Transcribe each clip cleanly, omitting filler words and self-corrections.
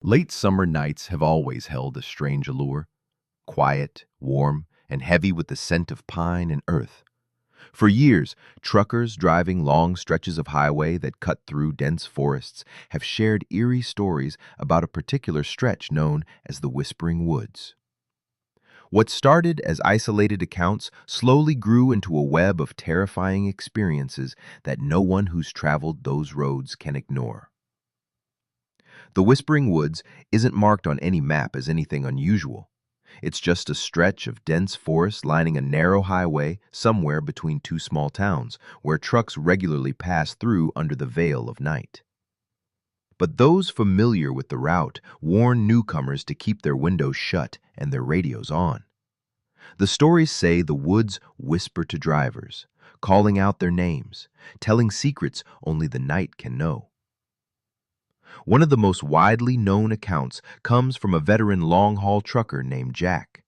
Late summer nights have always held a strange allure, quiet, warm, and heavy with the scent of pine and earth. For years, truckers driving long stretches of highway that cut through dense forests have shared eerie stories about a particular stretch known as the Whispering Woods. What started as isolated accounts slowly grew into a web of terrifying experiences that no one who's traveled those roads can ignore. The Whispering Woods isn't marked on any map as anything unusual. It's just a stretch of dense forest lining a narrow highway somewhere between two small towns, where trucks regularly pass through under the veil of night. But those familiar with the route warn newcomers to keep their windows shut and their radios on. The stories say the woods whisper to drivers, calling out their names, telling secrets only the night can know. One of the most widely known accounts comes from a veteran long-haul trucker named Jack.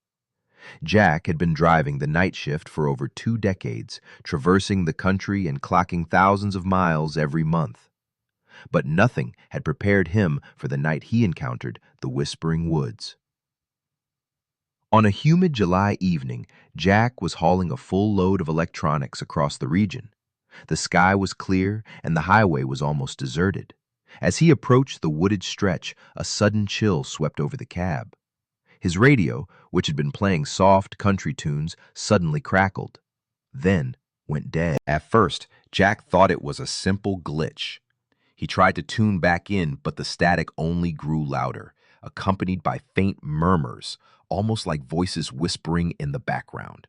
Jack had been driving the night shift for over 2 decades, traversing the country and clocking thousands of miles every month. But nothing had prepared him for the night he encountered the Whispering Woods. On a humid July evening, Jack was hauling a full load of electronics across the region. The sky was clear and the highway was almost deserted. As he approached the wooded stretch, a sudden chill swept over the cab. His radio, which had been playing soft country tunes, suddenly crackled, then went dead. At first, Jack thought it was a simple glitch. He tried to tune back in, but the static only grew louder, accompanied by faint murmurs, almost like voices whispering in the background.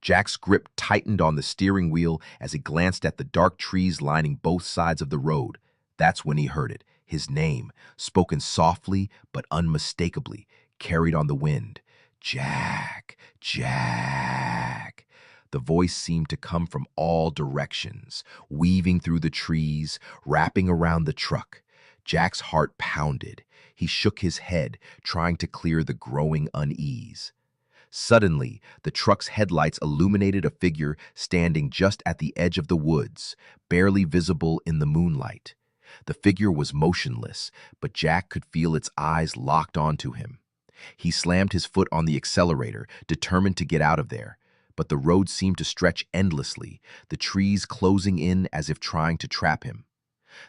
Jack's grip tightened on the steering wheel as he glanced at the dark trees lining both sides of the road. That's when he heard it, his name, spoken softly but unmistakably, carried on the wind. Jack, Jack. The voice seemed to come from all directions, weaving through the trees, wrapping around the truck. Jack's heart pounded. He shook his head, trying to clear the growing unease. Suddenly, the truck's headlights illuminated a figure standing just at the edge of the woods, barely visible in the moonlight. The figure was motionless, but Jack could feel its eyes locked onto him. He slammed his foot on the accelerator, determined to get out of there. But the road seemed to stretch endlessly, the trees closing in as if trying to trap him.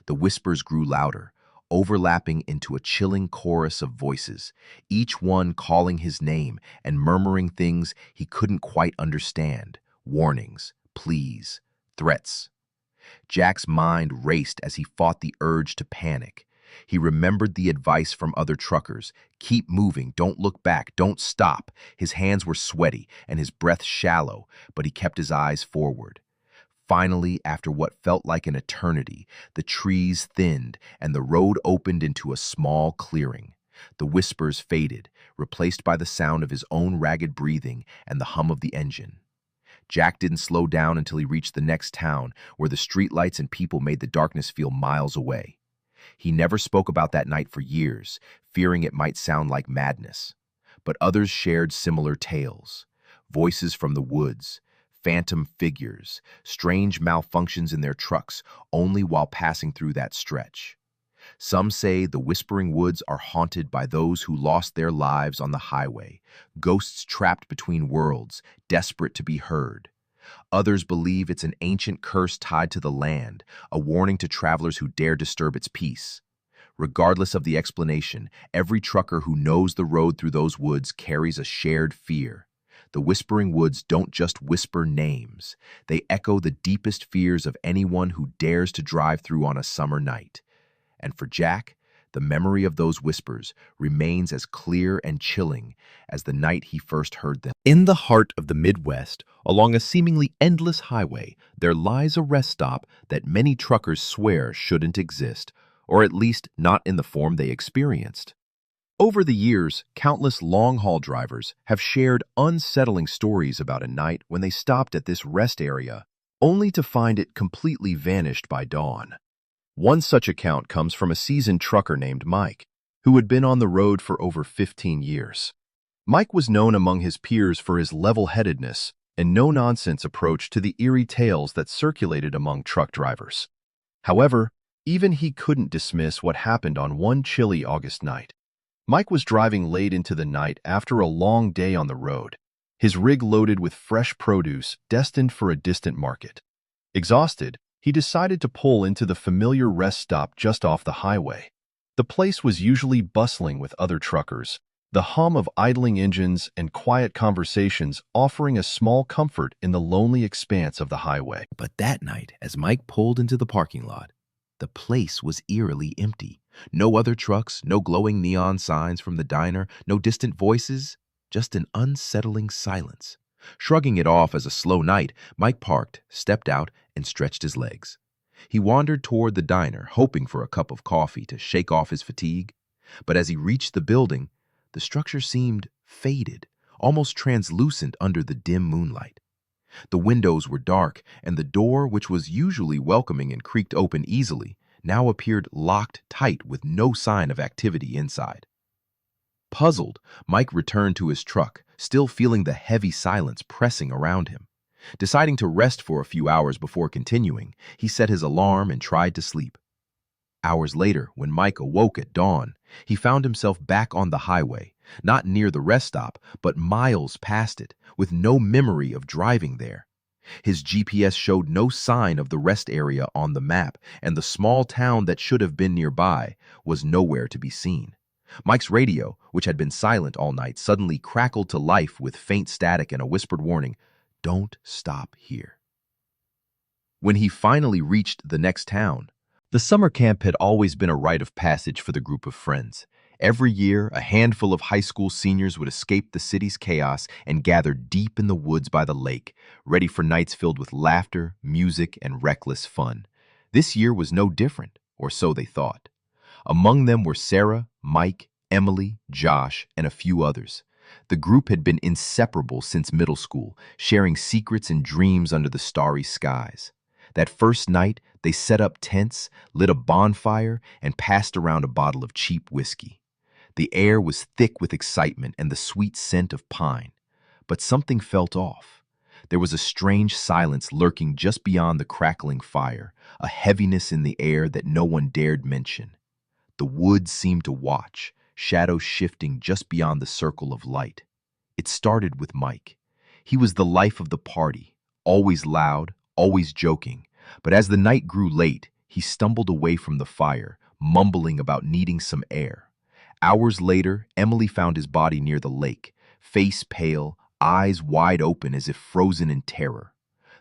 The whispers grew louder, overlapping into a chilling chorus of voices, each one calling his name and murmuring things he couldn't quite understand, warnings, pleas, threats. Jack's mind raced as he fought the urge to panic. He remembered the advice from other truckers. Keep moving, don't look back, don't stop. His hands were sweaty and his breath shallow, but he kept his eyes forward. Finally, after what felt like an eternity, the trees thinned and the road opened into a small clearing. The whispers faded, replaced by the sound of his own ragged breathing and the hum of the engine. Jack didn't slow down until he reached the next town, where the streetlights and people made the darkness feel miles away. He never spoke about that night for years, fearing it might sound like madness. But others shared similar tales. Voices from the woods, phantom figures, strange malfunctions in their trucks, only while passing through that stretch. Some say the Whispering Woods are haunted by those who lost their lives on the highway, ghosts trapped between worlds, desperate to be heard. Others believe it's an ancient curse tied to the land, a warning to travelers who dare disturb its peace. Regardless of the explanation, every trucker who knows the road through those woods carries a shared fear. The Whispering Woods don't just whisper names. They echo the deepest fears of anyone who dares to drive through on a summer night. And for Jack, the memory of those whispers remains as clear and chilling as the night he first heard them. In the heart of the Midwest, along a seemingly endless highway, there lies a rest stop that many truckers swear shouldn't exist, or at least not in the form they experienced. Over the years, countless long-haul drivers have shared unsettling stories about a night when they stopped at this rest area, only to find it completely vanished by dawn. One such account comes from a seasoned trucker named Mike, who had been on the road for over 15 years. Mike was known among his peers for his level-headedness and no-nonsense approach to the eerie tales that circulated among truck drivers. However, even he couldn't dismiss what happened on one chilly August night. Mike was driving late into the night after a long day on the road, his rig loaded with fresh produce destined for a distant market. Exhausted, he decided to pull into the familiar rest stop just off the highway. The place was usually bustling with other truckers, the hum of idling engines and quiet conversations offering a small comfort in the lonely expanse of the highway. But that night, as Mike pulled into the parking lot, the place was eerily empty. No other trucks, no glowing neon signs from the diner, no distant voices, just an unsettling silence. Shrugging it off as a slow night, Mike parked, stepped out, and stretched his legs. He wandered toward the diner, hoping for a cup of coffee to shake off his fatigue. But as he reached the building, the structure seemed faded, almost translucent under the dim moonlight. The windows were dark, and the door, which was usually welcoming and creaked open easily, now appeared locked tight with no sign of activity inside. Puzzled, Mike returned to his truck, still feeling the heavy silence pressing around him. Deciding to rest for a few hours before continuing, he set his alarm and tried to sleep. Hours later, when Mike awoke at dawn, he found himself back on the highway, not near the rest stop, but miles past it, with no memory of driving there. His GPS showed no sign of the rest area on the map, and the small town that should have been nearby was nowhere to be seen. Mike's radio, which had been silent all night, suddenly crackled to life with faint static and a whispered warning, "Don't stop here." When he finally reached the next town, the summer camp had always been a rite of passage for the group of friends. Every year, a handful of high school seniors would escape the city's chaos and gather deep in the woods by the lake, ready for nights filled with laughter, music, and reckless fun. This year was no different, or so they thought. Among them were Sarah, Mike, Emily, Josh, and a few others. The group had been inseparable since middle school, sharing secrets and dreams under the starry skies. That first night, they set up tents, lit a bonfire, and passed around a bottle of cheap whiskey. The air was thick with excitement and the sweet scent of pine. But something felt off. There was a strange silence lurking just beyond the crackling fire, a heaviness in the air that no one dared mention. The woods seemed to watch, shadows shifting just beyond the circle of light. It started with Mike. He was the life of the party, always loud, always joking. But as the night grew late, he stumbled away from the fire, mumbling about needing some air. Hours later, Emily found his body near the lake, face pale, eyes wide open as if frozen in terror.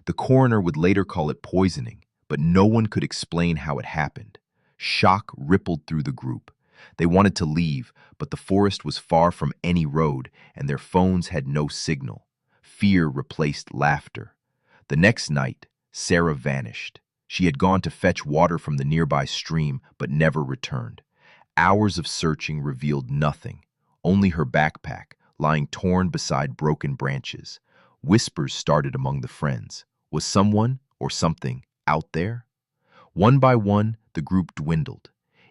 The coroner would later call it poisoning, but no one could explain how it happened. Shock rippled through the group. They wanted to leave, but the forest was far from any road, and their phones had no signal. Fear replaced laughter. The next night, Sarah vanished. She had gone to fetch water from the nearby stream, but never returned. Hours of searching revealed nothing, only her backpack, lying torn beside broken branches. Whispers started among the friends. Was someone, or something, out there? One by one, the group dwindled.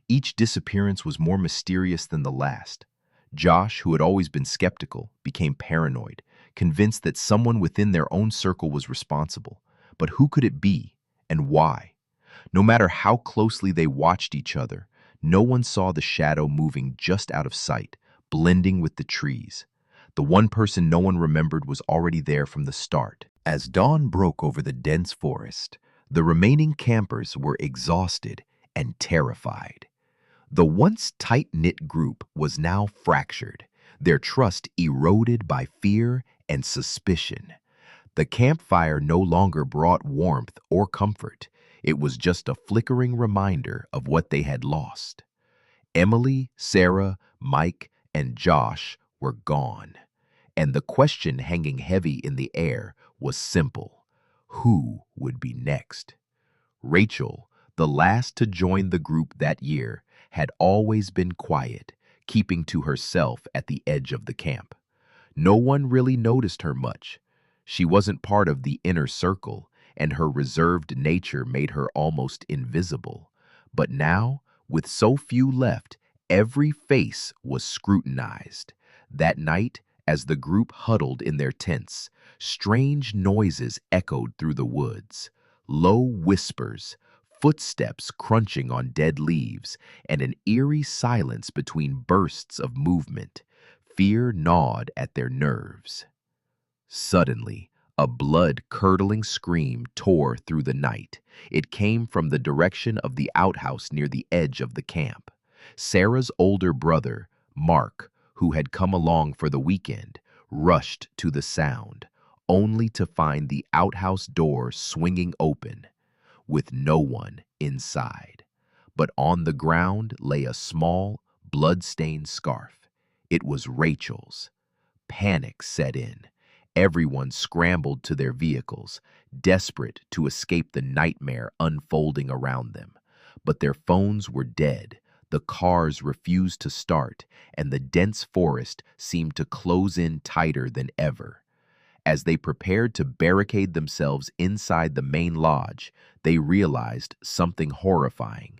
Each disappearance was more mysterious than the last. Josh, who had always been skeptical, became paranoid, convinced that someone within their own circle was responsible. But who could it be, and why? No matter how closely they watched each other, no one saw the shadow moving just out of sight, blending with the trees. The one person no one remembered was already there from the start. As dawn broke over the dense forest, the remaining campers were exhausted and terrified. The once tight-knit group was now fractured, their trust eroded by fear and suspicion. The campfire no longer brought warmth or comfort. It was just a flickering reminder of what they had lost. Emily, Sarah, Mike, and Josh were gone. And the question hanging heavy in the air was simple. Who would be next? Rachel, the last to join the group that year, had always been quiet, keeping to herself at the edge of the camp. No one really noticed her much. She wasn't part of the inner circle, and her reserved nature made her almost invisible. But now, with so few left, every face was scrutinized. That night, as the group huddled in their tents, strange noises echoed through the woods. Low whispers, footsteps crunching on dead leaves, and an eerie silence between bursts of movement. Fear gnawed at their nerves. Suddenly, a blood-curdling scream tore through the night. It came from the direction of the outhouse near the edge of the camp. Sarah's older brother, Mark, who had come along for the weekend, rushed to the sound, only to find the outhouse door swinging open, with no one inside. But on the ground lay a small, blood-stained scarf. It was Rachel's. Panic set in. Everyone scrambled to their vehicles, desperate to escape the nightmare unfolding around them. But their phones were dead, the cars refused to start, and the dense forest seemed to close in tighter than ever. As they prepared to barricade themselves inside the main lodge, they realized something horrifying.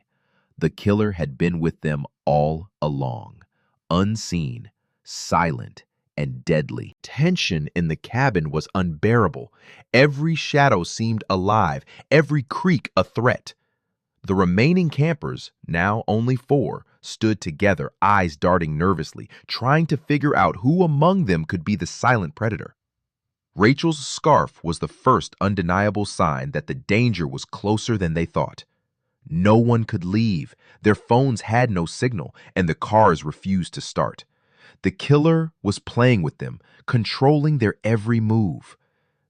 The killer had been with them all along, unseen, silent, and deadly. Tension in the cabin was unbearable. Every shadow seemed alive, every creak a threat. The remaining campers, now only 4, stood together, eyes darting nervously, trying to figure out who among them could be the silent predator. Rachel's scarf was the first undeniable sign that the danger was closer than they thought. No one could leave, their phones had no signal, and the cars refused to start. The killer was playing with them, controlling their every move.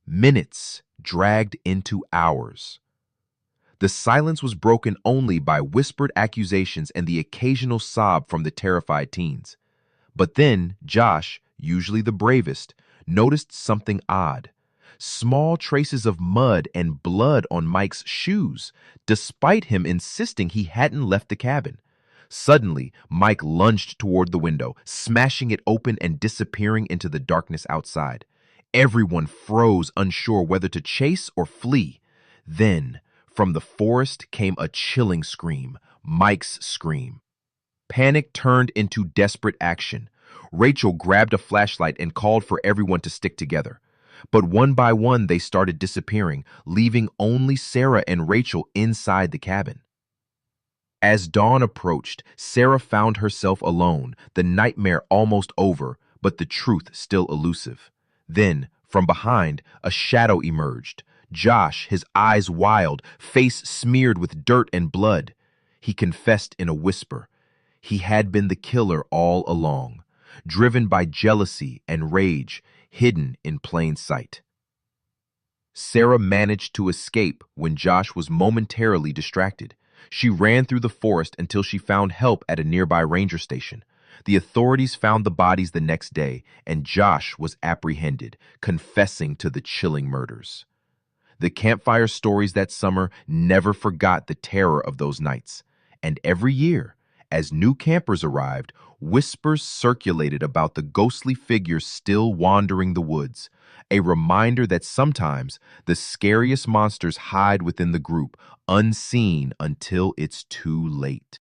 Minutes dragged into hours. The silence was broken only by whispered accusations and the occasional sob from the terrified teens. But then Josh, usually the bravest, noticed something odd. Small traces of mud and blood on Mike's shoes, despite him insisting he hadn't left the cabin. Suddenly, Mike lunged toward the window, smashing it open and disappearing into the darkness outside. Everyone froze, unsure whether to chase or flee. Then, from the forest came a chilling scream, Mike's scream. Panic turned into desperate action. Rachel grabbed a flashlight and called for everyone to stick together. But one by one, they started disappearing, leaving only Sarah and Rachel inside the cabin. As dawn approached, Sarah found herself alone, the nightmare almost over, but the truth still elusive. Then, from behind, a shadow emerged. Josh, his eyes wild, face smeared with dirt and blood. He confessed in a whisper. He had been the killer all along, driven by jealousy and rage, hidden in plain sight. Sarah managed to escape when Josh was momentarily distracted. She ran through the forest until she found help at a nearby ranger station. The authorities found the bodies the next day, and Josh was apprehended, confessing to the chilling murders. The campfire stories that summer never forgot the terror of those nights. And every year, as new campers arrived, whispers circulated about the ghostly figures still wandering the woods, a reminder that sometimes the scariest monsters hide within the group, unseen until it's too late.